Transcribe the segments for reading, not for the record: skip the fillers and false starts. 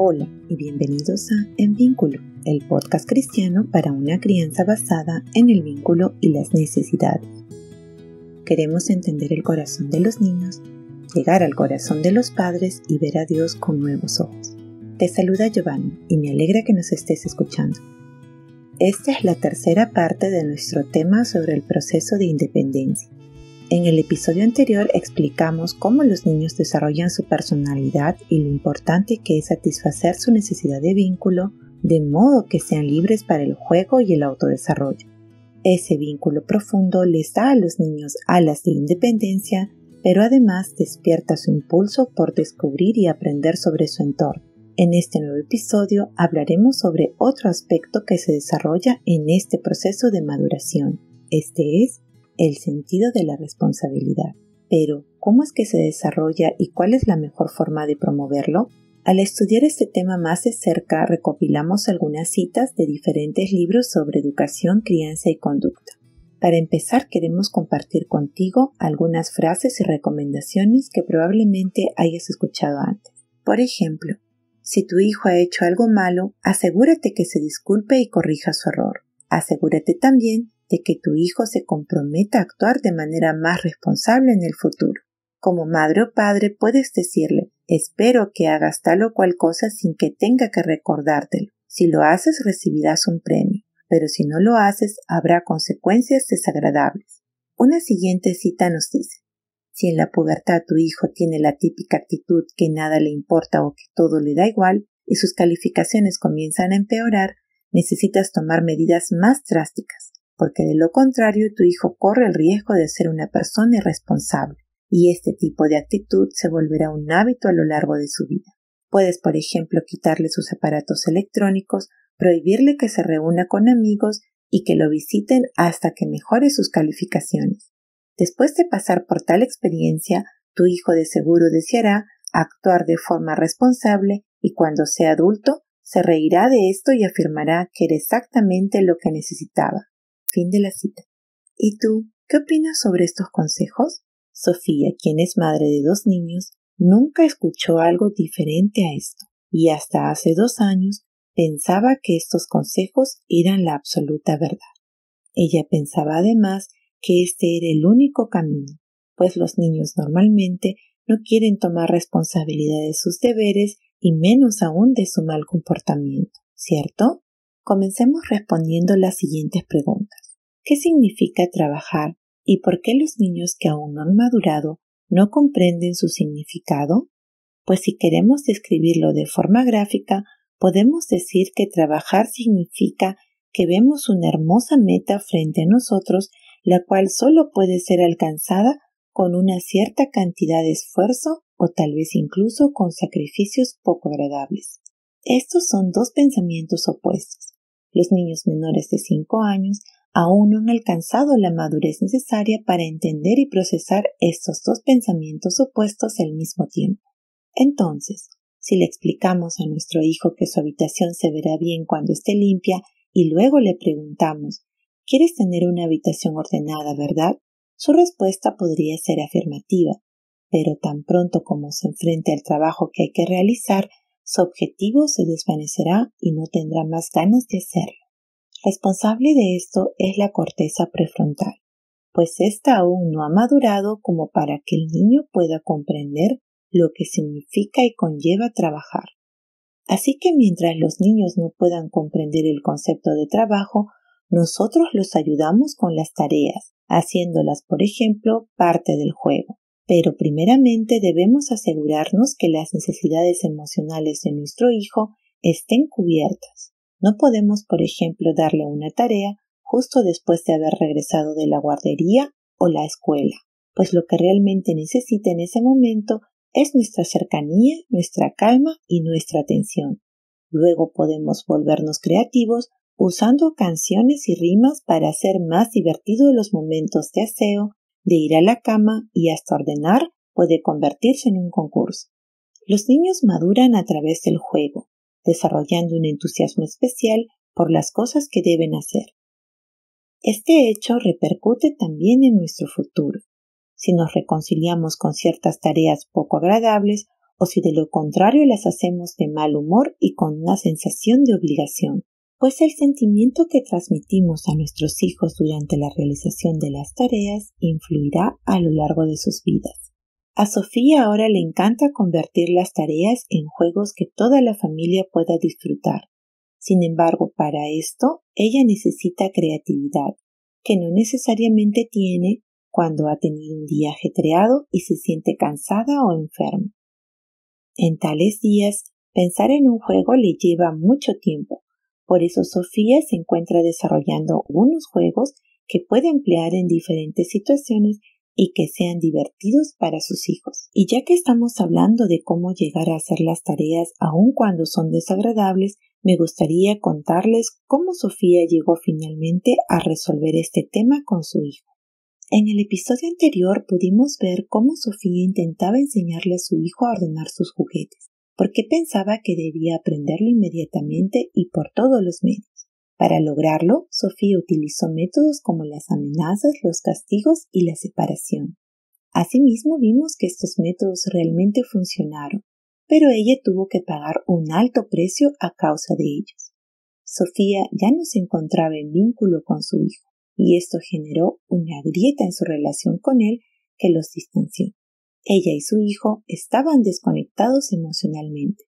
Hola y bienvenidos a En Vínculo, el podcast cristiano para una crianza basada en el vínculo y las necesidades. Queremos entender el corazón de los niños, llegar al corazón de los padres y ver a Dios con nuevos ojos. Te saluda Giovanni y me alegra que nos estés escuchando. Esta es la tercera parte de nuestro tema sobre el proceso de independencia. En el episodio anterior explicamos cómo los niños desarrollan su personalidad y lo importante que es satisfacer su necesidad de vínculo, de modo que sean libres para el juego y el autodesarrollo. Ese vínculo profundo les da a los niños alas de independencia, pero además despierta su impulso por descubrir y aprender sobre su entorno. En este nuevo episodio hablaremos sobre otro aspecto que se desarrolla en este proceso de maduración. Este es el sentido de la responsabilidad. Pero, ¿cómo es que se desarrolla y cuál es la mejor forma de promoverlo? Al estudiar este tema más de cerca, recopilamos algunas citas de diferentes libros sobre educación, crianza y conducta. Para empezar, queremos compartir contigo algunas frases y recomendaciones que probablemente hayas escuchado antes. Por ejemplo, si tu hijo ha hecho algo malo, asegúrate que se disculpe y corrija su error. Asegúrate también de que tu hijo se comprometa a actuar de manera más responsable en el futuro. Como madre o padre puedes decirle, espero que hagas tal o cual cosa sin que tenga que recordártelo. Si lo haces recibirás un premio, pero si no lo haces habrá consecuencias desagradables. Una siguiente cita nos dice, si en la pubertad tu hijo tiene la típica actitud que nada le importa o que todo le da igual y sus calificaciones comienzan a empeorar, necesitas tomar medidas más drásticas, porque de lo contrario tu hijo corre el riesgo de ser una persona irresponsable, y este tipo de actitud se volverá un hábito a lo largo de su vida. Puedes, por ejemplo, quitarle sus aparatos electrónicos, prohibirle que se reúna con amigos y que lo visiten hasta que mejore sus calificaciones. Después de pasar por tal experiencia, tu hijo de seguro deseará actuar de forma responsable y cuando sea adulto, se reirá de esto y afirmará que era exactamente lo que necesitaba. Fin de la cita. ¿Y tú, qué opinas sobre estos consejos? Sofía, quien es madre de 2 niños, nunca escuchó algo diferente a esto, y hasta hace 2 años pensaba que estos consejos eran la absoluta verdad. Ella pensaba además que este era el único camino, pues los niños normalmente no quieren tomar responsabilidad de sus deberes y menos aún de su mal comportamiento, ¿cierto? Comencemos respondiendo las siguientes preguntas. ¿Qué significa trabajar y por qué los niños que aún no han madurado no comprenden su significado? Pues si queremos describirlo de forma gráfica, podemos decir que trabajar significa que vemos una hermosa meta frente a nosotros, la cual solo puede ser alcanzada con una cierta cantidad de esfuerzo o tal vez incluso con sacrificios poco agradables. Estos son 2 pensamientos opuestos. Los niños menores de 5 años aún no han alcanzado la madurez necesaria para entender y procesar estos 2 pensamientos opuestos al mismo tiempo. Entonces, si le explicamos a nuestro hijo que su habitación se verá bien cuando esté limpia y luego le preguntamos, ¿quieres tener una habitación ordenada, verdad? Su respuesta podría ser afirmativa, pero tan pronto como se enfrente al trabajo que hay que realizar, su objetivo se desvanecerá y no tendrá más ganas de hacerlo. Responsable de esto es la corteza prefrontal, pues ésta aún no ha madurado como para que el niño pueda comprender lo que significa y conlleva trabajar. Así que mientras los niños no puedan comprender el concepto de trabajo, nosotros los ayudamos con las tareas, haciéndolas, por ejemplo, parte del juego. Pero primeramente debemos asegurarnos que las necesidades emocionales de nuestro hijo estén cubiertas. No podemos, por ejemplo, darle una tarea justo después de haber regresado de la guardería o la escuela, pues lo que realmente necesita en ese momento es nuestra cercanía, nuestra calma y nuestra atención. Luego podemos volvernos creativos usando canciones y rimas para hacer más divertidos los momentos de aseo, de ir a la cama y hasta ordenar puede convertirse en un concurso. Los niños maduran a través del juego, desarrollando un entusiasmo especial por las cosas que deben hacer. Este hecho repercute también en nuestro futuro. Si nos reconciliamos con ciertas tareas poco agradables o si de lo contrario las hacemos de mal humor y con una sensación de obligación, pues el sentimiento que transmitimos a nuestros hijos durante la realización de las tareas influirá a lo largo de sus vidas. A Sofía ahora le encanta convertir las tareas en juegos que toda la familia pueda disfrutar. Sin embargo, para esto, ella necesita creatividad, que no necesariamente tiene cuando ha tenido un día ajetreado y se siente cansada o enferma. En tales días, pensar en un juego le lleva mucho tiempo. Por eso Sofía se encuentra desarrollando unos juegos que puede emplear en diferentes situaciones y que sean divertidos para sus hijos. Y ya que estamos hablando de cómo llegar a hacer las tareas aun cuando son desagradables, me gustaría contarles cómo Sofía llegó finalmente a resolver este tema con su hijo. En el episodio anterior pudimos ver cómo Sofía intentaba enseñarle a su hijo a ordenar sus juguetes, porque pensaba que debía aprenderlo inmediatamente y por todos los medios. Para lograrlo, Sofía utilizó métodos como las amenazas, los castigos y la separación. Asimismo, vimos que estos métodos realmente funcionaron, pero ella tuvo que pagar un alto precio a causa de ellos. Sofía ya no se encontraba en vínculo con su hijo, y esto generó una grieta en su relación con él que los distanció. Ella y su hijo estaban desconectados emocionalmente,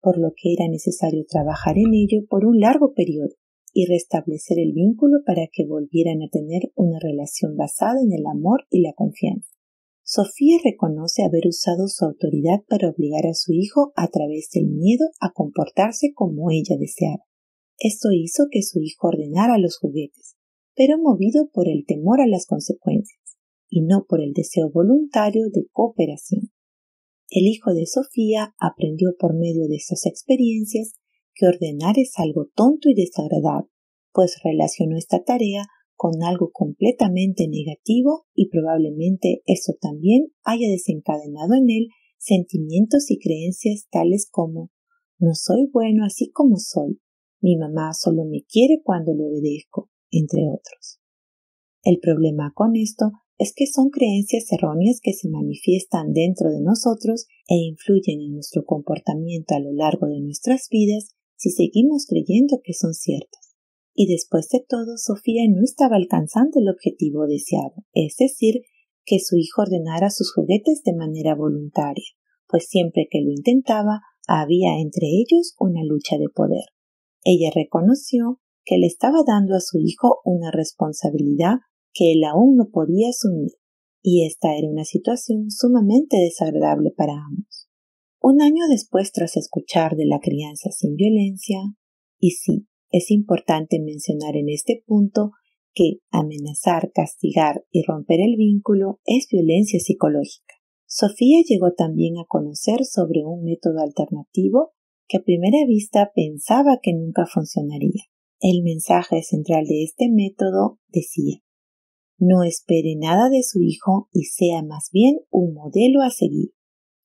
por lo que era necesario trabajar en ello por un largo periodo y restablecer el vínculo para que volvieran a tener una relación basada en el amor y la confianza. Sofía reconoce haber usado su autoridad para obligar a su hijo a través del miedo a comportarse como ella deseaba. Esto hizo que su hijo ordenara los juguetes, pero movido por el temor a las consecuencias y no por el deseo voluntario de cooperación. El hijo de Sofía aprendió por medio de estas experiencias que ordenar es algo tonto y desagradable, pues relacionó esta tarea con algo completamente negativo y probablemente eso también haya desencadenado en él sentimientos y creencias tales como «no soy bueno así como soy», «mi mamá solo me quiere cuando le obedezco», entre otros. El problema con esto es que son creencias erróneas que se manifiestan dentro de nosotros e influyen en nuestro comportamiento a lo largo de nuestras vidas si seguimos creyendo que son ciertas. Y después de todo, Sofía no estaba alcanzando el objetivo deseado, es decir, que su hijo ordenara sus juguetes de manera voluntaria, pues siempre que lo intentaba, había entre ellos una lucha de poder. Ella reconoció que le estaba dando a su hijo una responsabilidad que él aún no podía asumir, y esta era una situación sumamente desagradable para ambos. Un año después, tras escuchar de la crianza sin violencia, y sí, es importante mencionar en este punto que amenazar, castigar y romper el vínculo es violencia psicológica. Sofía llegó también a conocer sobre un método alternativo que a primera vista pensaba que nunca funcionaría. El mensaje central de este método decía: no espere nada de su hijo y sea más bien un modelo a seguir.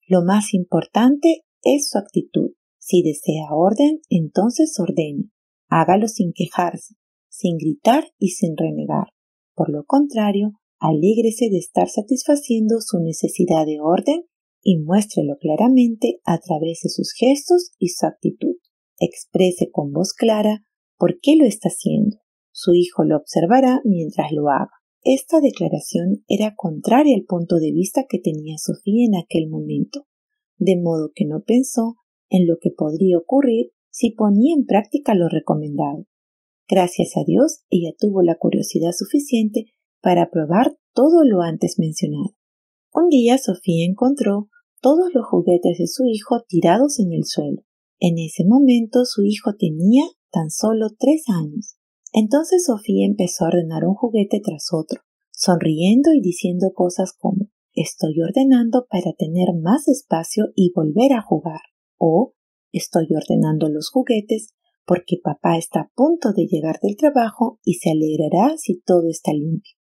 Lo más importante es su actitud. Si desea orden, entonces ordene. Hágalo sin quejarse, sin gritar y sin renegar. Por lo contrario, alégrese de estar satisfaciendo su necesidad de orden y muéstrelo claramente a través de sus gestos y su actitud. Exprese con voz clara por qué lo está haciendo. Su hijo lo observará mientras lo haga. Esta declaración era contraria al punto de vista que tenía Sofía en aquel momento, de modo que no pensó en lo que podría ocurrir si ponía en práctica lo recomendado. Gracias a Dios, ella tuvo la curiosidad suficiente para probar todo lo antes mencionado. Un día Sofía encontró todos los juguetes de su hijo tirados en el suelo. En ese momento su hijo tenía tan solo 3 años. Entonces Sofía empezó a ordenar un juguete tras otro, sonriendo y diciendo cosas como «estoy ordenando para tener más espacio y volver a jugar», o «estoy ordenando los juguetes porque papá está a punto de llegar del trabajo y se alegrará si todo está limpio».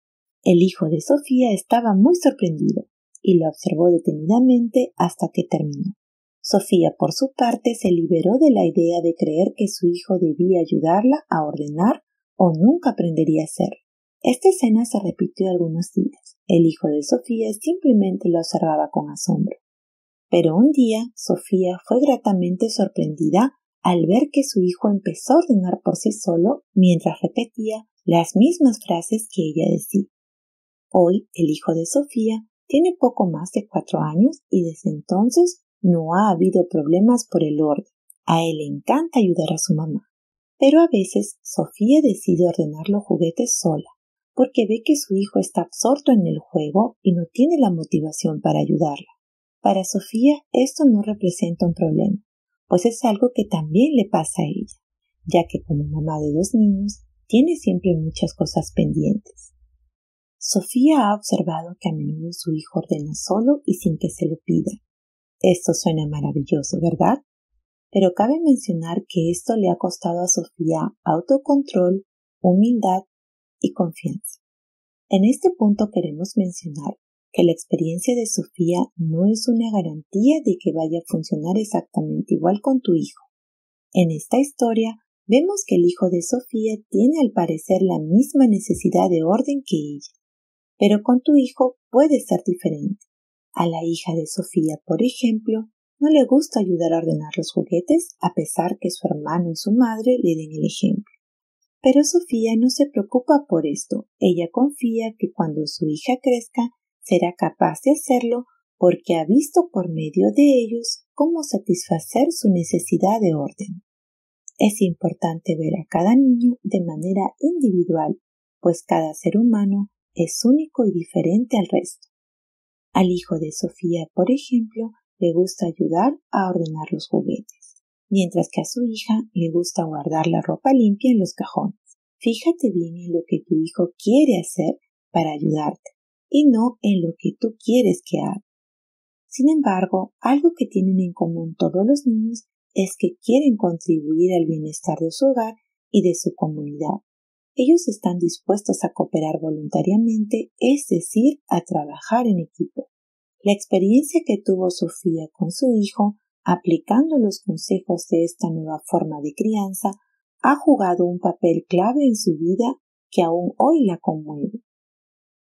El hijo de Sofía estaba muy sorprendido y la observó detenidamente hasta que terminó. Sofía, por su parte, se liberó de la idea de creer que su hijo debía ayudarla a ordenar o nunca aprendería a hacerlo. Esta escena se repitió algunos días. El hijo de Sofía simplemente la observaba con asombro. Pero un día Sofía fue gratamente sorprendida al ver que su hijo empezó a ordenar por sí solo mientras repetía las mismas frases que ella decía. Hoy el hijo de Sofía tiene poco más de 4 años y desde entonces no ha habido problemas por el orden. A él le encanta ayudar a su mamá. Pero a veces Sofía decide ordenar los juguetes sola, porque ve que su hijo está absorto en el juego y no tiene la motivación para ayudarla. Para Sofía esto no representa un problema, pues es algo que también le pasa a ella, ya que como mamá de 2 niños, tiene siempre muchas cosas pendientes. Sofía ha observado que a menudo su hijo ordena solo y sin que se lo pida. Esto suena maravilloso, ¿verdad? Pero cabe mencionar que esto le ha costado a Sofía autocontrol, humildad y confianza. En este punto queremos mencionar que la experiencia de Sofía no es una garantía de que vaya a funcionar exactamente igual con tu hijo. En esta historia vemos que el hijo de Sofía tiene al parecer la misma necesidad de orden que ella, pero con tu hijo puede ser diferente. A la hija de Sofía, por ejemplo, no le gusta ayudar a ordenar los juguetes a pesar que su hermano y su madre le den el ejemplo. Pero Sofía no se preocupa por esto. Ella confía que cuando su hija crezca será capaz de hacerlo porque ha visto por medio de ellos cómo satisfacer su necesidad de orden. Es importante ver a cada niño de manera individual, pues cada ser humano es único y diferente al resto. Al hijo de Sofía, por ejemplo, le gusta ayudar a ordenar los juguetes, mientras que a su hija le gusta guardar la ropa limpia en los cajones. Fíjate bien en lo que tu hijo quiere hacer para ayudarte y no en lo que tú quieres que haga. Sin embargo, algo que tienen en común todos los niños es que quieren contribuir al bienestar de su hogar y de su comunidad. Ellos están dispuestos a cooperar voluntariamente, es decir, a trabajar en equipo. La experiencia que tuvo Sofía con su hijo, aplicando los consejos de esta nueva forma de crianza, ha jugado un papel clave en su vida que aún hoy la conmueve.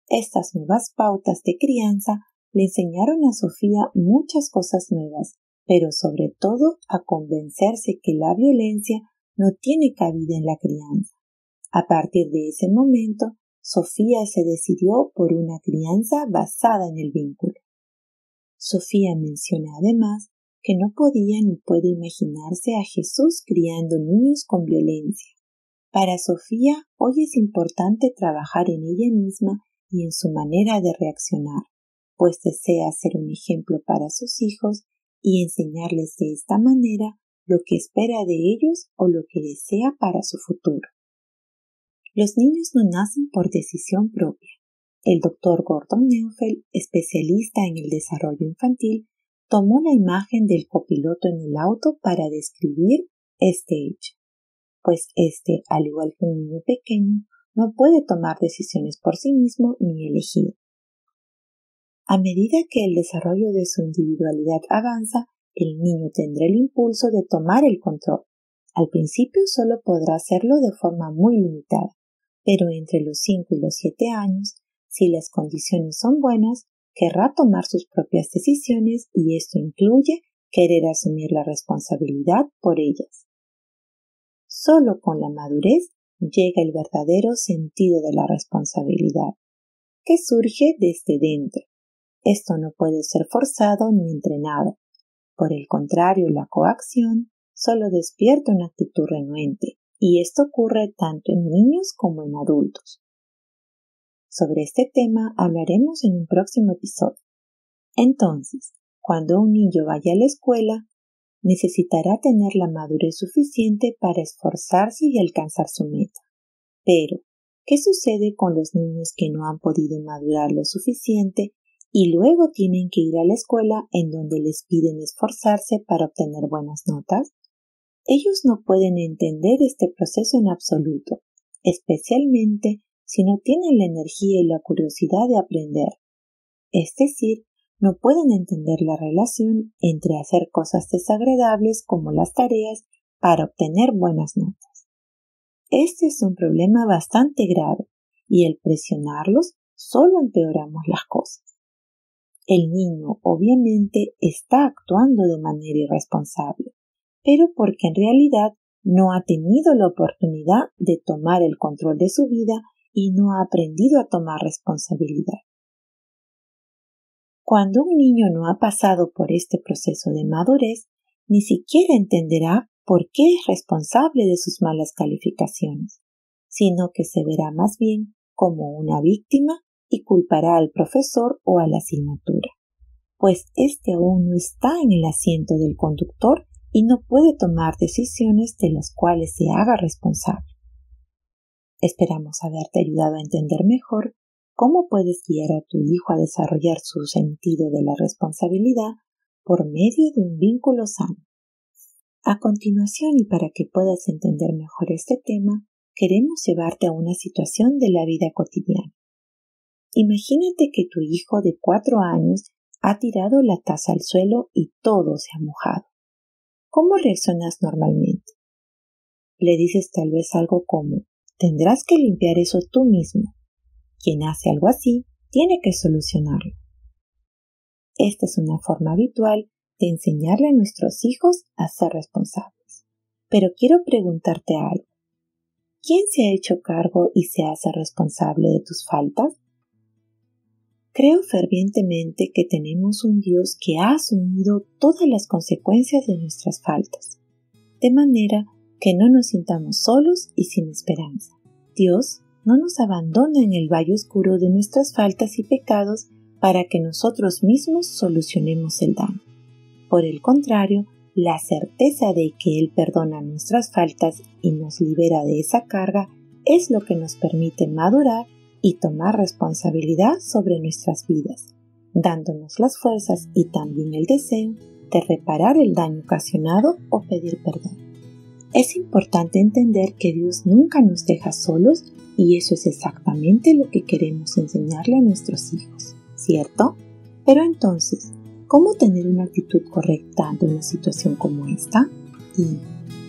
Estas nuevas pautas de crianza le enseñaron a Sofía muchas cosas nuevas, pero sobre todo a convencerse que la violencia no tiene cabida en la crianza. A partir de ese momento, Sofía se decidió por una crianza basada en el vínculo. Sofía menciona además que no podía ni puede imaginarse a Jesús criando niños con violencia. Para Sofía, hoy es importante trabajar en ella misma y en su manera de reaccionar, pues desea ser un ejemplo para sus hijos y enseñarles de esta manera lo que espera de ellos o lo que desea para su futuro. Los niños no nacen por decisión propia. El Dr. Gordon Neufeld, especialista en el desarrollo infantil, tomó la imagen del copiloto en el auto para describir este hecho, pues al igual que un niño pequeño, no puede tomar decisiones por sí mismo ni elegir. A medida que el desarrollo de su individualidad avanza, el niño tendrá el impulso de tomar el control. Al principio solo podrá hacerlo de forma muy limitada, pero entre los 5 y los 7 años, si las condiciones son buenas, querrá tomar sus propias decisiones y esto incluye querer asumir la responsabilidad por ellas. Solo con la madurez llega el verdadero sentido de la responsabilidad, que surge desde dentro. Esto no puede ser forzado ni entrenado. Por el contrario, la coacción solo despierta una actitud renuente, y esto ocurre tanto en niños como en adultos. Sobre este tema hablaremos en un próximo episodio. Entonces, cuando un niño vaya a la escuela, necesitará tener la madurez suficiente para esforzarse y alcanzar su meta. Pero, ¿qué sucede con los niños que no han podido madurar lo suficiente y luego tienen que ir a la escuela en donde les piden esforzarse para obtener buenas notas? Ellos no pueden entender este proceso en absoluto, especialmente si no tienen la energía y la curiosidad de aprender. Es decir, no pueden entender la relación entre hacer cosas desagradables como las tareas para obtener buenas notas. Este es un problema bastante grave y al presionarlos solo empeoramos las cosas. El niño obviamente está actuando de manera irresponsable, pero porque en realidad no ha tenido la oportunidad de tomar el control de su vida y no ha aprendido a tomar responsabilidad. Cuando un niño no ha pasado por este proceso de madurez, ni siquiera entenderá por qué es responsable de sus malas calificaciones, sino que se verá más bien como una víctima y culpará al profesor o a la asignatura, pues éste aún no está en el asiento del conductor y no puede tomar decisiones de las cuales se haga responsable. Esperamos haberte ayudado a entender mejor cómo puedes guiar a tu hijo a desarrollar su sentido de la responsabilidad por medio de un vínculo sano. A continuación, y para que puedas entender mejor este tema, queremos llevarte a una situación de la vida cotidiana. Imagínate que tu hijo de 4 años ha tirado la taza al suelo y todo se ha mojado. ¿Cómo reaccionas normalmente? Le dices tal vez algo como: tendrás que limpiar eso tú mismo. Quien hace algo así tiene que solucionarlo. Esta es una forma habitual de enseñarle a nuestros hijos a ser responsables. Pero quiero preguntarte algo. ¿Quién se ha hecho cargo y se hace responsable de tus faltas? Creo fervientemente que tenemos un Dios que ha asumido todas las consecuencias de nuestras faltas, de manera que no nos sintamos solos y sin esperanza. Dios no nos abandona en el valle oscuro de nuestras faltas y pecados para que nosotros mismos solucionemos el daño. Por el contrario, la certeza de que Él perdona nuestras faltas y nos libera de esa carga es lo que nos permite madurar y tomar responsabilidad sobre nuestras vidas, dándonos las fuerzas y también el deseo de reparar el daño ocasionado o pedir perdón. Es importante entender que Dios nunca nos deja solos y eso es exactamente lo que queremos enseñarle a nuestros hijos, ¿cierto? Pero entonces, ¿cómo tener una actitud correcta ante una situación como esta? ¿Y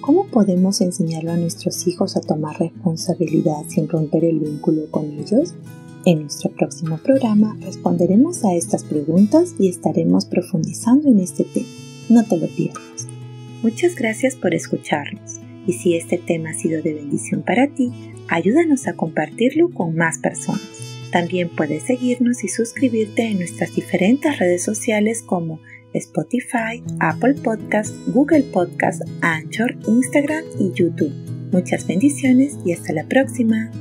cómo podemos enseñarle a nuestros hijos a tomar responsabilidad sin romper el vínculo con ellos? En nuestro próximo programa responderemos a estas preguntas y estaremos profundizando en este tema. No te lo pierdas. Muchas gracias por escucharnos y si este tema ha sido de bendición para ti, ayúdanos a compartirlo con más personas. También puedes seguirnos y suscribirte en nuestras diferentes redes sociales como Spotify, Apple Podcast, Google Podcast, Anchor, Instagram y YouTube. Muchas bendiciones y hasta la próxima.